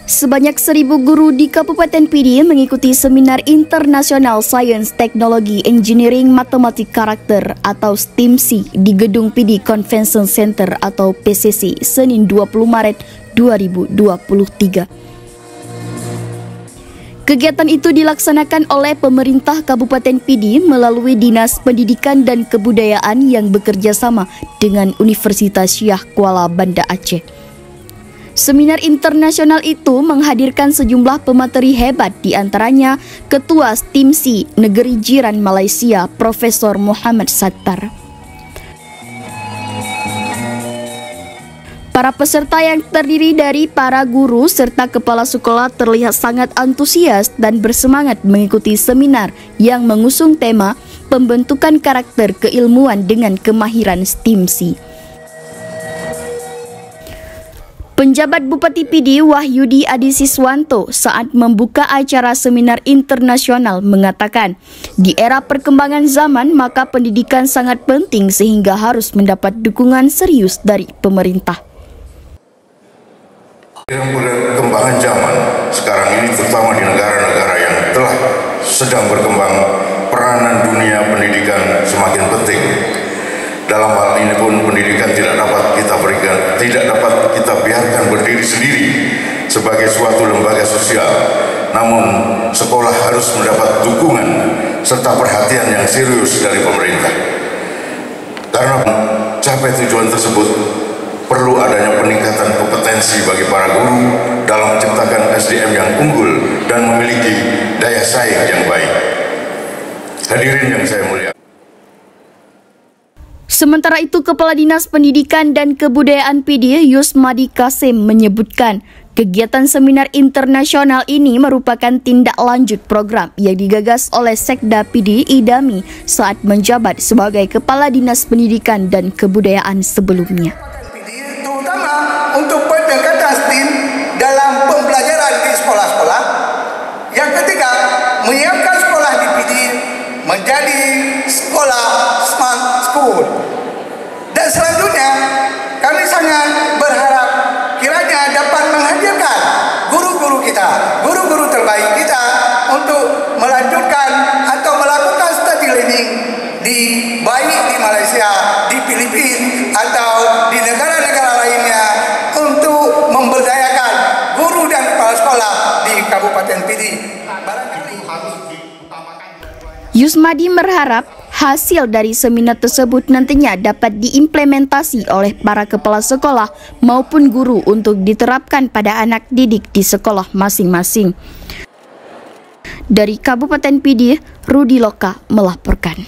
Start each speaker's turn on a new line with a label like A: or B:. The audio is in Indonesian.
A: Sebanyak 1.000 guru di Kabupaten Pidi mengikuti Seminar Internasional Sains Teknologi Engineering Matematik Karakter atau STIMSI di Gedung Pidi Convention Center atau PCC Senin 20 Maret 2023. Kegiatan itu dilaksanakan oleh pemerintah Kabupaten Pidi melalui Dinas Pendidikan dan Kebudayaan yang bekerja sama dengan Universitas Syah Kuala Banda Aceh. Seminar internasional itu menghadirkan sejumlah pemateri hebat, di antaranya Ketua STIMSI Negeri Jiran Malaysia, Profesor Muhammad Sattar. Para peserta yang terdiri dari para guru serta kepala sekolah terlihat sangat antusias dan bersemangat mengikuti seminar yang mengusung tema pembentukan karakter keilmuan dengan kemahiran STIMSI. Penjabat Bupati Pidi Wahyudi Adisiswanto saat membuka acara seminar internasional mengatakan, di era perkembangan zaman maka pendidikan sangat penting sehingga harus mendapat dukungan serius dari pemerintah.
B: Dengan perkembangan zaman sekarang ini, terutama di negara-negara yang telah sedang berkembang, peranan dunia pendidikan semakin penting. Dalam hal ini pun pendidikan tidak dapat kita biarkan berdiri sendiri sebagai suatu lembaga sosial. Namun sekolah harus mendapat dukungan serta perhatian yang serius dari pemerintah. Karena mencapai tujuan tersebut perlu adanya peningkatan kompetensi bagi para guru dalam menciptakan SDM yang unggul dan memiliki daya saing yang baik. Hadirin yang saya muliakan.
A: Sementara itu, Kepala Dinas Pendidikan dan Kebudayaan Pidi Yusmadi Kasim menyebutkan kegiatan seminar internasional ini merupakan tindak lanjut program yang digagas oleh Sekda Pidi Idami saat menjabat sebagai Kepala Dinas Pendidikan dan Kebudayaan sebelumnya.
C: Terutama untuk pendekatan STIM dalam pembelajaran di sekolah-sekolah. Yang ketiga, menyiapkan sekolah di Pidi menjadi sekolah smart school. Dan selanjutnya, kami sangat berharap kiranya dapat menghadirkan guru-guru kita, guru-guru terbaik kita untuk melanjutkan atau melakukan study learning baik di Malaysia, di Filipina atau di negara-negara lainnya untuk memberdayakan guru dan kepala sekolah di Kabupaten Pidi.
A: Yusmadi berharap hasil dari seminar tersebut nantinya dapat diimplementasi oleh para kepala sekolah maupun guru untuk diterapkan pada anak didik di sekolah masing-masing. Dari Kabupaten Pidi, Rudi Loka melaporkan.